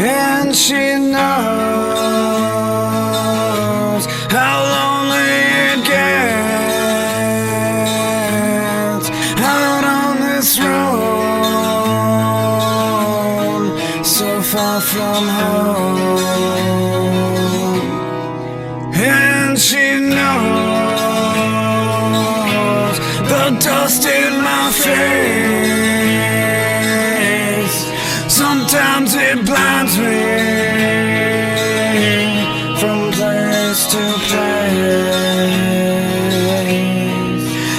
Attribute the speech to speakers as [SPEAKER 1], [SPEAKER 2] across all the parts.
[SPEAKER 1] and she knows how lonely it gets out on this road, so far from home. And she knows the dust in my face, sometimes it blinds me from place to place.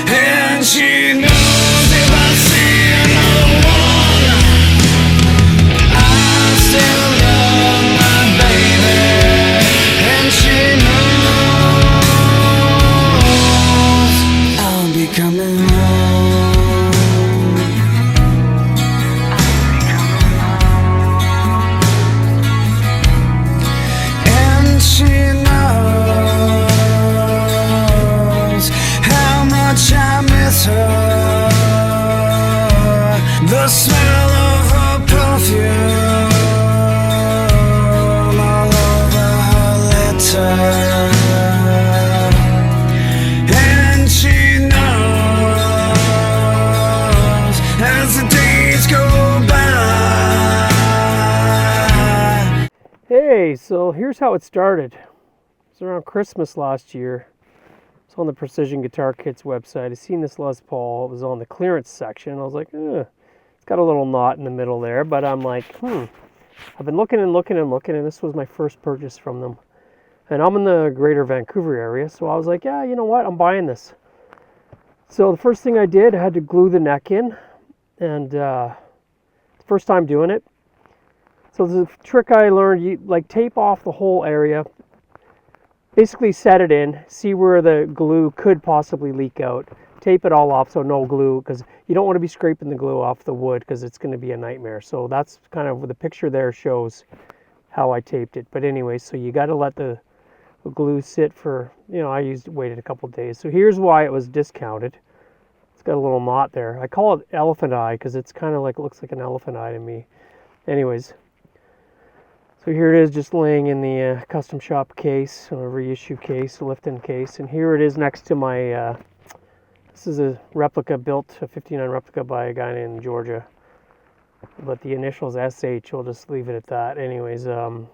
[SPEAKER 1] And she knows if I see another one, I still love my baby. And she knows I'll be coming home. And she knows how much I miss her, the smell of her perfume all over her letter. And she knows as the days go by.
[SPEAKER 2] Hey, so here's how it started. It was around Christmas last year. It's on the Precision Guitar Kits website. I seen this Les Paul. It was on the clearance section. I was like, it's got a little knot in the middle there, but I'm like, I've been looking and this was my first purchase from them. And I'm in the greater Vancouver area, so I was like, yeah, you know what, I'm buying this. So the first thing I did, I had to glue the neck in, and first time doing it. So the trick I learned, you like tape off the whole area, basically set it in, see where the glue could possibly leak out, tape it all off so no glue, because you don't want to be scraping the glue off the wood because it's going to be a nightmare. So that's kind of what the picture there shows how I taped it. But anyway, so you got to let the glue sit for, I waited a couple days. So here's why it was discounted. It's got a little knot there. I call it elephant eye because it's kind of like, looks like an elephant eye to me. Anyways, so here it is just laying in the custom shop case, or reissue case, lift-in case. And here it is next to my, this is a replica built, a 59 replica by a guy in Georgia. But the initials SH, we'll just leave it at that. Anyways, so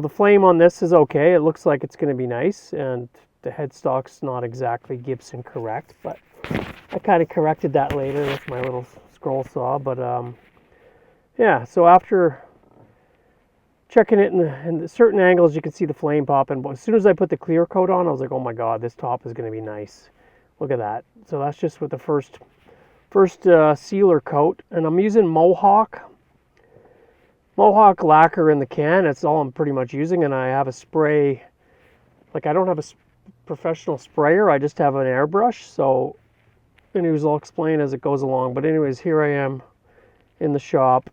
[SPEAKER 2] the flame on this is okay. It looks like it's going to be nice. And the headstock's not exactly Gibson correct, but I kind of corrected that later with my little scroll saw. But yeah, so after checking it in the certain angles, you can see the flame popping. But as soon as I put the clear coat on, I was like, oh my god, this top is going to be nice. Look at that. So that's just with the first sealer coat. And I'm using Mohawk lacquer in the can. That's all I'm pretty much using. And I have a spray, like I don't have a professional sprayer. I just have an airbrush. So anyways, I'll explain as it goes along. But anyways, here I am in the shop.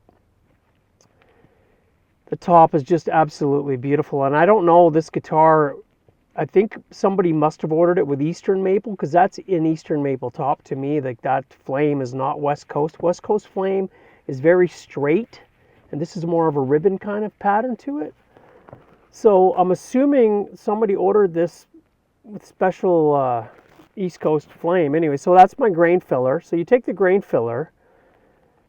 [SPEAKER 2] The top is just absolutely beautiful. And I don't know, this guitar, I think somebody must have ordered it with Eastern Maple, because that's an Eastern Maple top to me. Like that flame is not West Coast. West Coast flame is very straight, and this is more of a ribbon kind of pattern to it. So I'm assuming somebody ordered this with special East Coast flame. Anyway, so that's my grain filler. So you take the grain filler,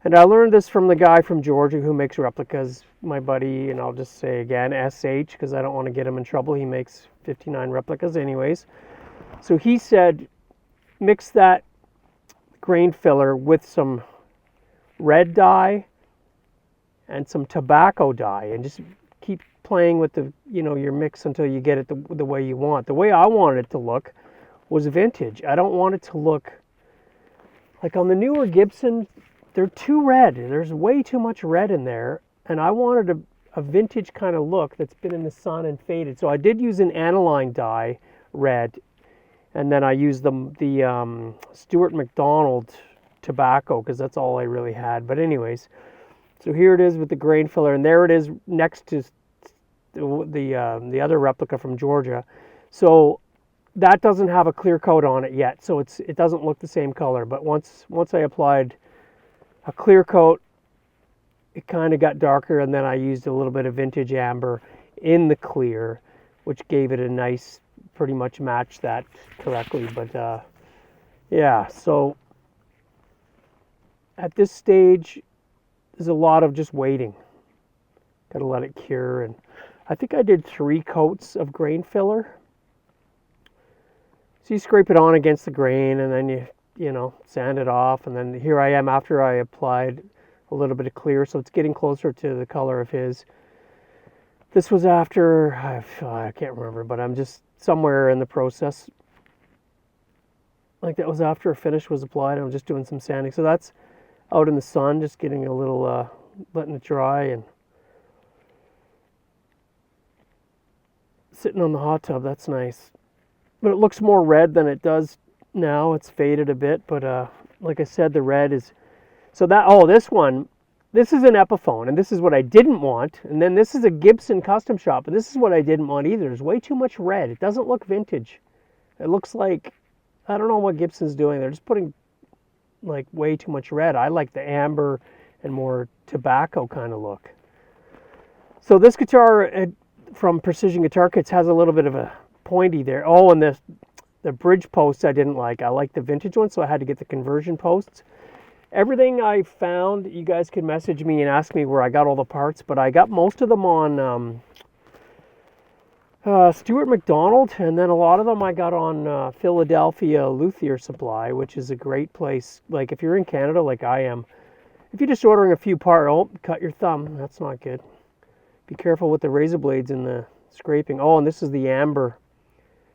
[SPEAKER 2] and I learned this from the guy from Georgia who makes replicas, my buddy, and I'll just say again, SH, because I don't want to get him in trouble. He makes 59 replicas anyways. So he said, mix that grain filler with some red dye and some tobacco dye, and just keep playing with the, your mix until you get it the way you want. The way I wanted it to look was vintage. I don't want it to look like on the newer Gibson. They're too red. There's way too much red in there. And I wanted a vintage kind of look that's been in the sun and faded. So I did use an aniline dye red. And then I used the Stuart McDonald tobacco, because that's all I really had. But anyways, so here it is with the grain filler. And there it is next to the other replica from Georgia. So that doesn't have a clear coat on it yet. So it doesn't look the same color. But once I applied a clear coat it kind of got darker, and then I used a little bit of vintage amber in the clear, which gave it a nice, pretty much matched that correctly. But yeah, so at this stage, there's a lot of just waiting. Got to let it cure, and I think I did 3 coats of grain filler. So you scrape it on against the grain, and then you know, sand it off, and then here I am after I applied a little bit of clear, so it's getting closer to the color of his. This was after, I can't remember, but I'm just somewhere in the process. Like that was after a finish was applied. I'm just doing some sanding. So that's out in the sun, just getting a little, letting it dry and sitting on the hot tub. That's nice. But it looks more red than it does now. It's faded a bit, but like I said, the red is... So that, oh, this one, this is an Epiphone, and this is what I didn't want. And then this is a Gibson Custom Shop, and this is what I didn't want either. There's way too much red. It doesn't look vintage. It looks like, I don't know what Gibson's doing. They're just putting like way too much red. I like the amber and more tobacco kind of look. So this guitar from Precision Guitar Kits has a little bit of a pointy there. Oh, and the bridge posts I didn't like. I like the vintage one, so I had to get the conversion posts. Everything I found, you guys can message me and ask me where I got all the parts, but I got most of them on Stuart McDonald, and then a lot of them I got on Philadelphia Luthier Supply, which is a great place. Like if you're in Canada like I am, if you're just ordering a few parts, oh, cut your thumb. That's not good. Be careful with the razor blades and the scraping. Oh, and this is the amber.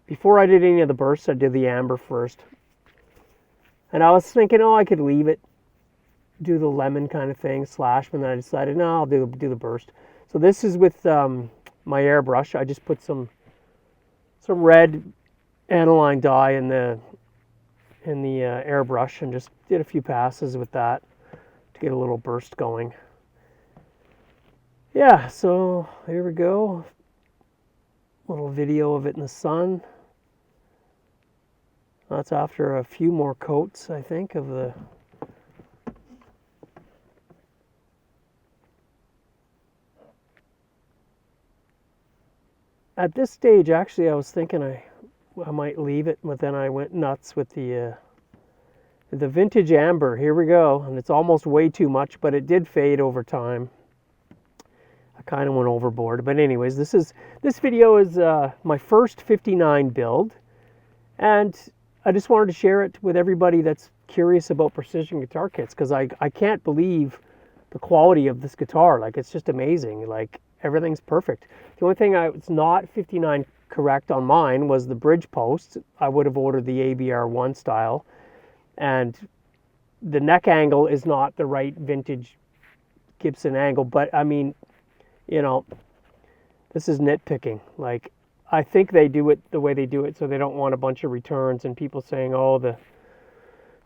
[SPEAKER 2] Before I did any of the bursts, I did the amber first. And I was thinking, oh, I could leave it, do the lemon kind of thing, slash, but then I decided, no, I'll do the burst. So this is with my airbrush. I just put some red aniline dye in the airbrush and just did a few passes with that to get a little burst going. Yeah, so here we go. Little video of it in the sun. That's after a few more coats, I think, of the... At this stage, actually, I was thinking I might leave it, but then I went nuts with the vintage amber. Here we go, and it's almost way too much, but it did fade over time. I kind of went overboard, but anyways, this video is my first 59 build, and I just wanted to share it with everybody that's curious about Precision Guitar Kits, because I can't believe the quality of this guitar. Like, it's just amazing. Like, everything's perfect. The only thing it's not 59 correct on mine was the bridge post. I would have ordered the ABR1 style, and the neck angle is not the right vintage Gibson angle, but I mean, you know, this is nitpicking. Like, I think they do it the way they do it so they don't want a bunch of returns and people saying, oh, the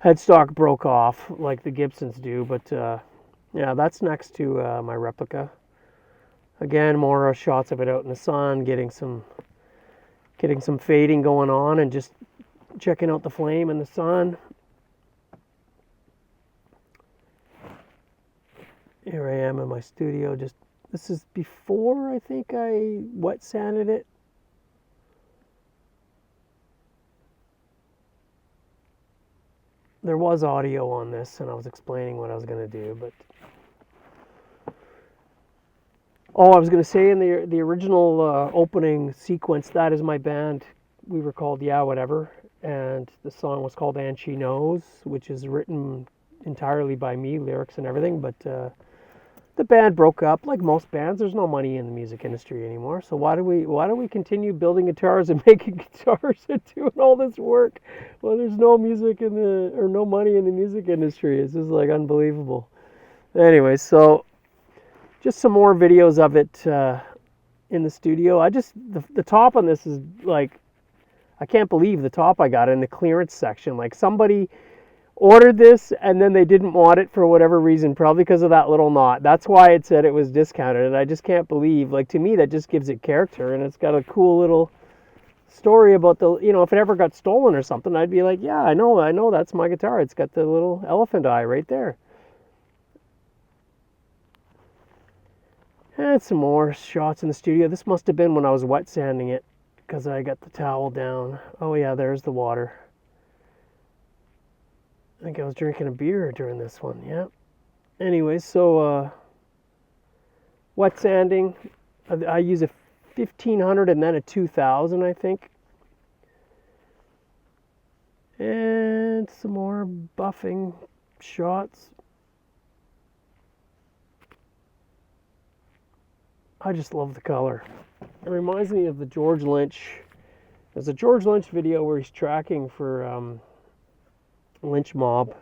[SPEAKER 2] headstock broke off like the Gibsons do. But yeah, that's next to my replica. Again, more shots of it out in the sun, getting some fading going on and just checking out the flame in the sun. Here I am in my studio. This is before I think I wet sanded it. There was audio on this, and I was explaining what I was going to do, but... Oh, I was going to say in the original opening sequence, that is my band. We were called Yeah Whatever, and the song was called And She Knows, which is written entirely by me, lyrics and everything, but the band broke up. Like most bands, there's no money in the music industry anymore, so why do we continue building guitars and making guitars and doing all this work? Well, there's no music no money in the music industry. It's just like unbelievable. Anyway, so just some more videos of it in the studio. The top on this is like, I can't believe the top I got in the clearance section. Like, somebody ordered this and then they didn't want it for whatever reason, probably because of that little knot. That's why it said it was discounted, and I just can't believe, like, to me that just gives it character, and it's got a cool little story about the, you know, if it ever got stolen or something, I'd be like, yeah, I know that's my guitar. It's got the little elephant eye right there. And some more shots in the studio. This must have been when I was wet sanding it, because I got the towel down. Oh yeah, there's the water. I think I was drinking a beer during this one, yeah. Anyway, so wet sanding. I use a 1500 and then a 2000, I think. And some more buffing shots. I just love the color. It reminds me of the George Lynch. There's a George Lynch video where he's tracking for Lynch Mob.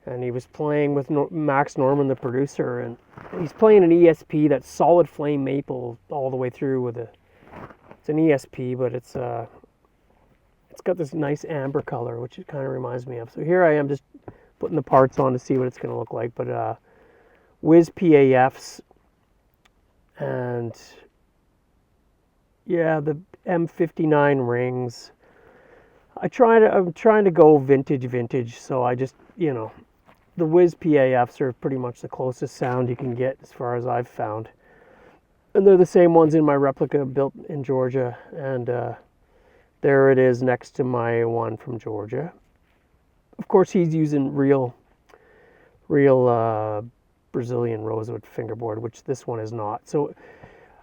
[SPEAKER 2] And he was playing with Max Norman, the producer, and he's playing an ESP that's solid flame maple all the way through with it's an ESP, but it's got this nice amber color, which it kind of reminds me of. So here I am just putting the parts on to see what it's going to look like. But Wizz PAFs, and yeah, the M59 rings. I'm trying to go vintage, so I just, the Wizz PAFs are pretty much the closest sound you can get as far as I've found. And they're the same ones in my replica built in Georgia, and there it is next to my one from Georgia. Of course, he's using real Brazilian rosewood fingerboard, which this one is not. So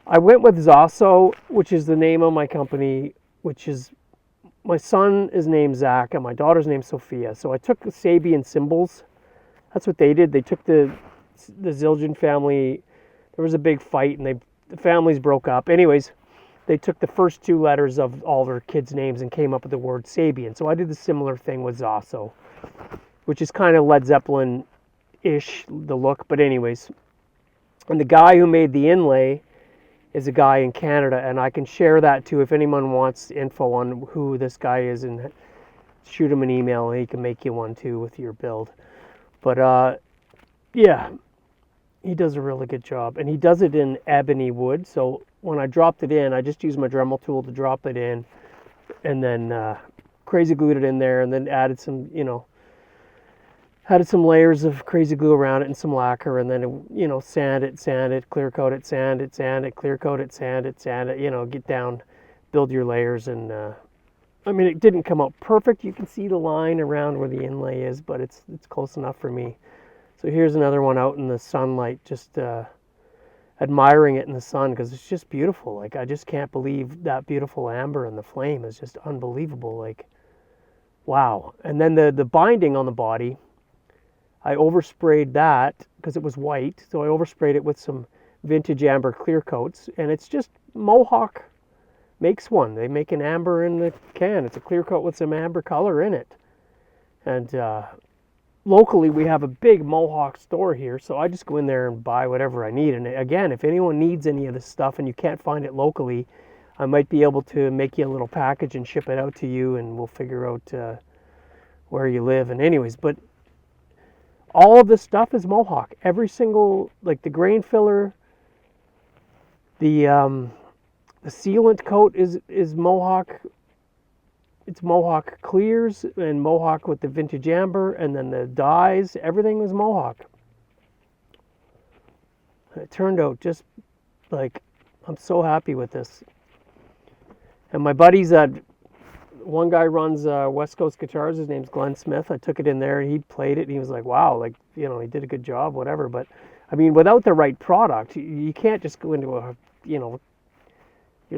[SPEAKER 2] I went with Zaso, which is the name of my company, which is, my son is named Zach and my daughter's named Sophia. So I took the Sabian symbols. That's what they did. They took the Zildjian family. There was a big fight and the families broke up. Anyways, they took the first two letters of all their kids' names and came up with the word Sabian. So I did the similar thing with Zaso, which is kind of Led Zeppelin-ish, the look. But anyways, and the guy who made the inlay is a guy in Canada, and I can share that too if anyone wants info on who this guy is, and shoot him an email and he can make you one too with your build. But yeah, he does a really good job, and he does it in ebony wood. So when I dropped it in, I just used my Dremel tool to drop it in, and then crazy glued it in there, and then added some layers of crazy glue around it and some lacquer, and then sand it, clear coat it, sand it, clear coat it, sand it, get down, build your layers. And I mean, it didn't come out perfect. You can see the line around where the inlay is, but it's close enough for me. So here's another one out in the sunlight, just admiring it in the sun, because it's just beautiful. Like, I just can't believe that beautiful amber, and the flame is just unbelievable. Like, wow. And then the binding on the body, I oversprayed that because it was white, so I oversprayed it with some vintage amber clear coats, and it's just Mohawk makes one. They make an amber in the can. It's a clear coat with some amber color in it. And locally we have a big Mohawk store here, so I just go in there and buy whatever I need. And again, if anyone needs any of this stuff and you can't find it locally, I might be able to make you a little package and ship it out to you, and we'll figure out where you live. And anyways, but all of this stuff is Mohawk. Every single, like the grain filler, the sealant coat is Mohawk. It's Mohawk clears and Mohawk with the vintage amber, and then the dyes, everything was Mohawk. It turned out just like, I'm so happy with this. And my buddies, one guy runs West Coast Guitars, his name's Glenn Smith. I took it in there and he played it and he was like, wow, like, he did a good job, whatever. But I mean, without the right product, you can't just go into your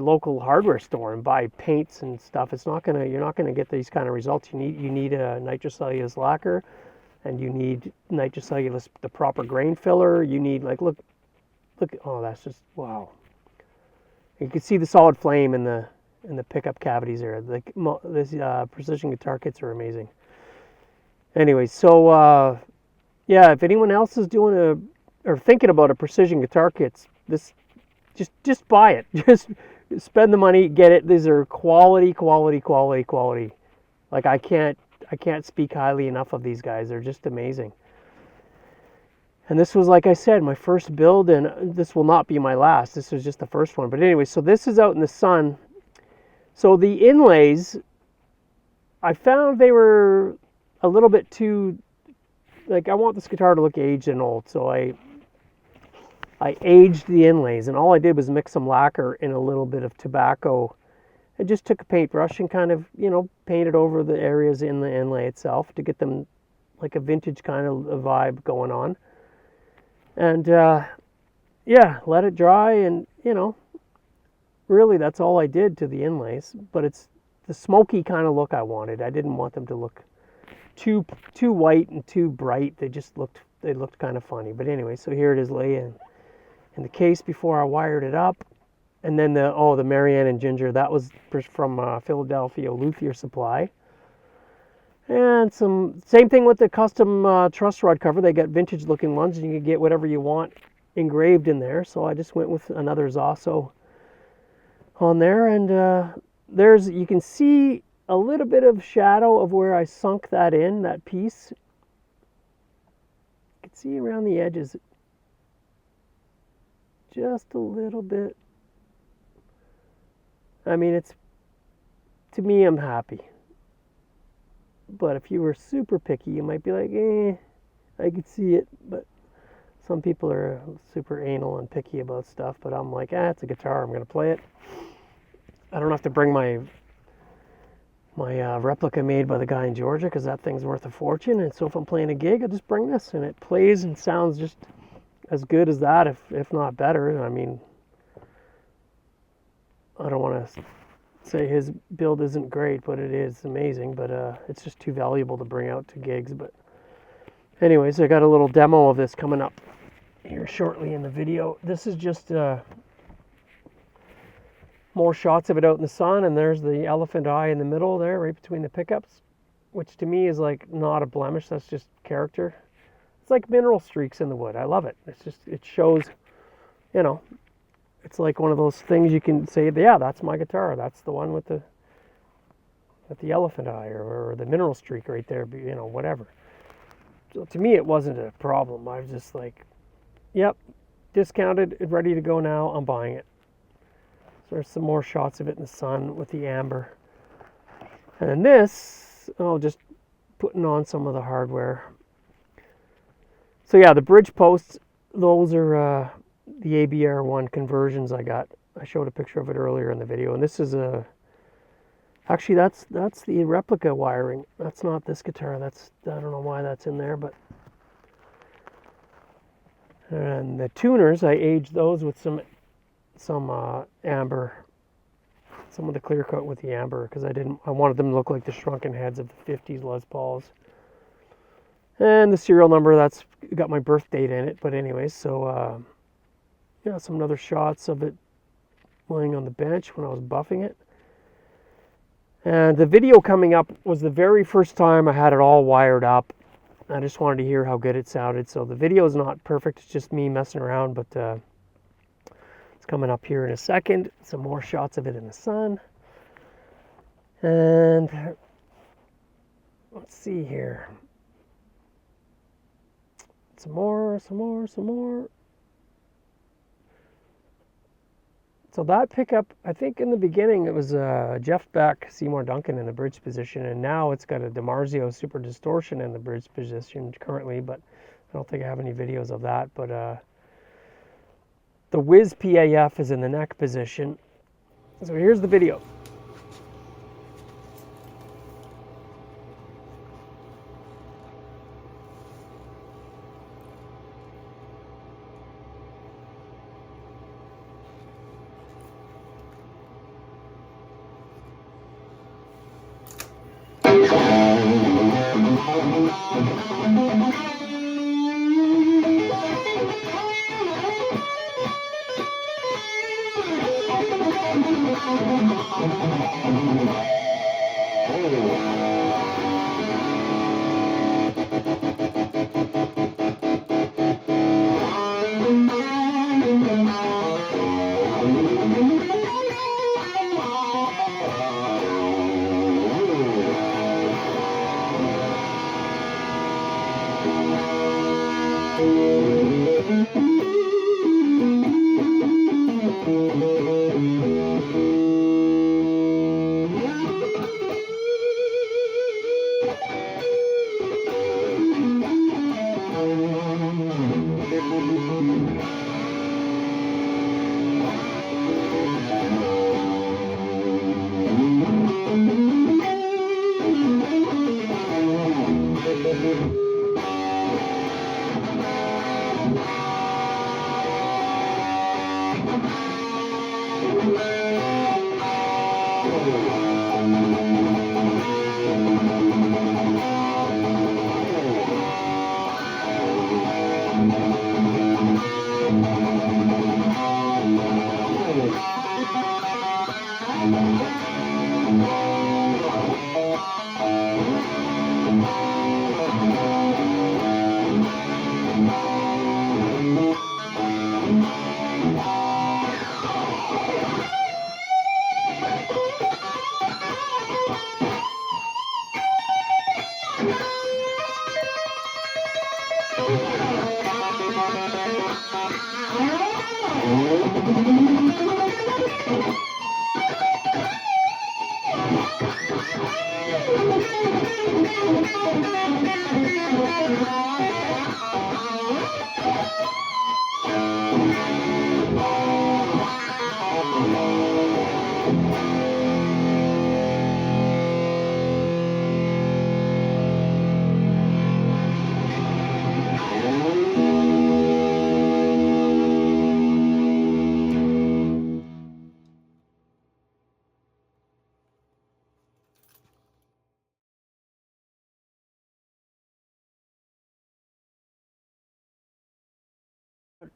[SPEAKER 2] local hardware store and buy paints and stuff. You're not gonna get these kind of results. You need a nitrocellulose lacquer, and you need nitrocellulose, the proper grain filler. You need, like, look, oh, that's just, wow. You can see the solid flame in the pickup cavities there. Like, these precision guitar kits are amazing. Anyway, so yeah, if anyone else is doing or thinking about a precision guitar kits, just buy it. Just spend the money, get it. These are quality. Like, I can't speak highly enough of these guys. They're just amazing. And this was, like I said, my first build, and this will not be my last. This was just the first one. But anyway, so this is out in the sun. So the inlays, I found they were a little bit too, like, I want this guitar to look aged and old. So I I aged the inlays, and all I did was mix some lacquer in a little bit of tobacco. I just took a paintbrush and kind of, painted over the areas in the inlay itself to get them like a vintage kind of a vibe going on. And yeah, let it dry, and really that's all I did to the inlays. But it's the smoky kind of look I wanted. I didn't want them to look too white and too bright. They looked kind of funny. But anyway, so here it is laying in the case before I wired it up. And then the Marianne and Ginger, that was from Philadelphia Luthier Supply. And same thing with the custom truss rod cover. They got vintage looking ones, and you can get whatever you want engraved in there. So I just went with another Zosso on there, and you can see a little bit of shadow of where I sunk that piece. You can see around the edges just a little bit. I mean, to me, I'm happy. But if you were super picky, you might be like, I could see it. But some people are super anal and picky about stuff. But I'm like, it's a guitar. I'm going to play it. I don't have to bring my replica made by the guy in Georgia, because that thing's worth a fortune. And so if I'm playing a gig, I just bring this, and it plays and sounds just as good as that, if not better. I mean, I don't want to say his build isn't great, but it is amazing. But it's just too valuable to bring out to gigs. But anyways, I got a little demo of this coming up here shortly in the video. This is just more shots of it out in the sun, and there's the elephant eye in the middle there, right between the pickups, which to me is like not a blemish. That's just character. It's like mineral streaks in the wood. I love it. It shows, it's like one of those things you can say, yeah, that's my guitar. That's the one with the elephant eye or the mineral streak right there, whatever. So to me, it wasn't a problem. I was just like, yep, discounted, ready to go now. I'm buying it. So there's some more shots of it in the sun with the amber. And then this, just putting on some of the hardware. So yeah, the bridge posts, those are the ABR1 conversions I got. I showed a picture of it earlier in the video, and this is actually that's the replica wiring. That's not this guitar. I don't know why that's in there, but and the tuners, I aged those with some amber, some of the clear coat with the amber, because I wanted them to look like the shrunken heads of the 50s Les Pauls. And the serial number, that's got my birth date in it. But anyways, so some other shots of it laying on the bench when I was buffing it. And the video coming up was the very first time I had it all wired up. I just wanted to hear how good it sounded. So the video is not perfect. It's just me messing around, but it's coming up here in a second. Some more shots of it in the sun. And let's see here. Some more. So that pickup, I think in the beginning it was Jeff Beck, Seymour Duncan in the bridge position, and now it's got a DiMarzio Super Distortion in the bridge position currently, but I don't think I have any videos of that. But the Wizz PAF is in the neck position. So here's the video.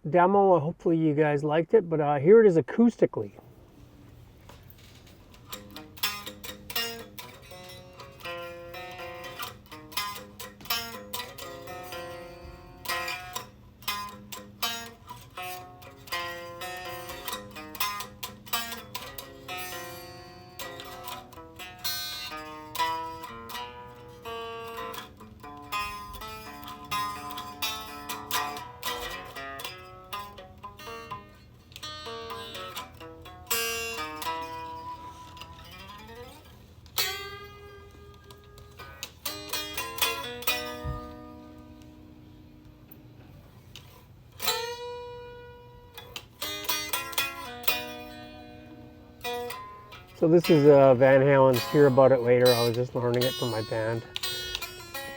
[SPEAKER 2] Demo, hopefully you guys liked it, but here it is acoustically. So this is Van Halen's Hear About It Later. I was just learning it from my band.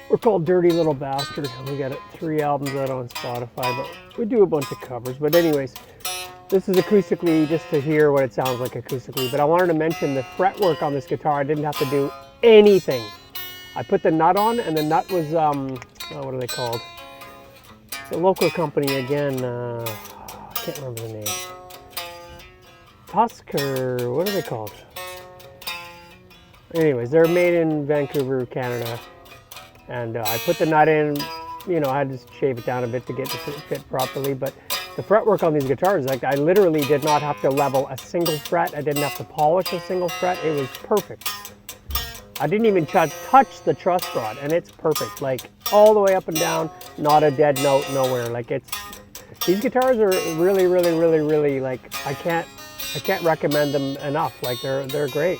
[SPEAKER 2] We're called Dirty Little Bastard. We got 3 albums out on Spotify, but we do a bunch of covers. But anyways, this is acoustically just to hear what it sounds like acoustically. But I wanted to mention the fretwork on this guitar. I didn't have to do anything. I put the nut on, and the nut was, what are they called? It's a local company again. I can't remember the name. Tusk, or what are they called? Anyways, they're made in Vancouver, Canada. And I put the nut in, you know, I had to shave it down a bit to get it to fit properly. But the fretwork on these guitars, like, I literally did not have to level a single fret. I didn't have to polish a single fret. It was perfect. I didn't even touch the truss rod, and it's perfect. Like, all the way up and down, not a dead note nowhere. Like, it's, these guitars are really, really, really, really, like, I can't recommend them enough. Like, they're great.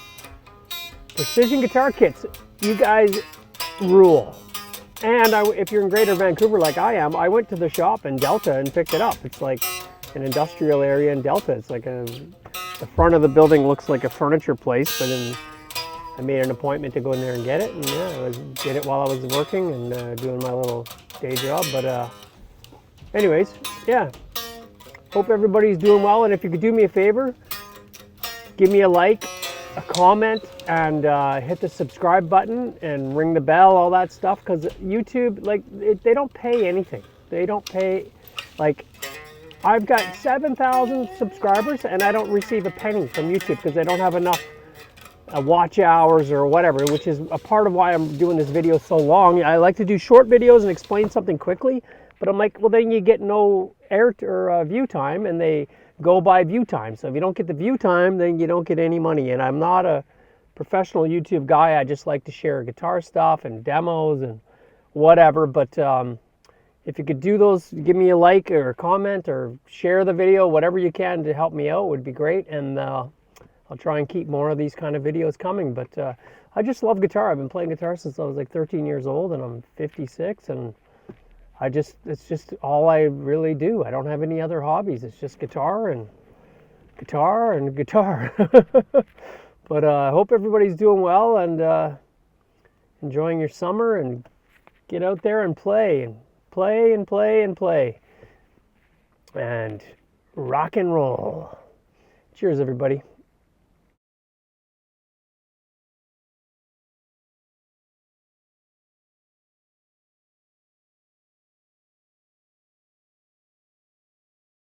[SPEAKER 2] Precision guitar kits, you guys rule. And if you're in Greater Vancouver like I am, I went to the shop in Delta and picked it up. It's like an industrial area in Delta. It's like the front of the building looks like a furniture place, but then I made an appointment to go in there and get it, and yeah, I did it while I was working and doing my little day job. But anyways, yeah, hope everybody's doing well, and if you could do me a favor, give me a like, a comment, and hit the subscribe button and ring the bell, all that stuff, because YouTube, like, they don't pay anything. They don't pay, like, I've got 7,000 subscribers and I don't receive a penny from YouTube because I don't have enough watch hours or whatever, which is a part of why I'm doing this video so long. I like to do short videos and explain something quickly, but I'm like, well, then you get no air or view time, and they go by view time. So if you don't get the view time, then you don't get any money. And I'm not a professional YouTube guy. I just like to share guitar stuff and demos and whatever. But if you could do those, give me a like or a comment or share the video, whatever you can to help me out would be great. And I'll try and keep more of these kind of videos coming. But I just love guitar. I've been playing guitar since I was like 13 years old, and I'm 56, and it's just all I really do. I don't have any other hobbies. It's just guitar and guitar and guitar. But I hope everybody's doing well and enjoying your summer, and get out there and play and play and play and play. and rock and roll. Cheers, everybody.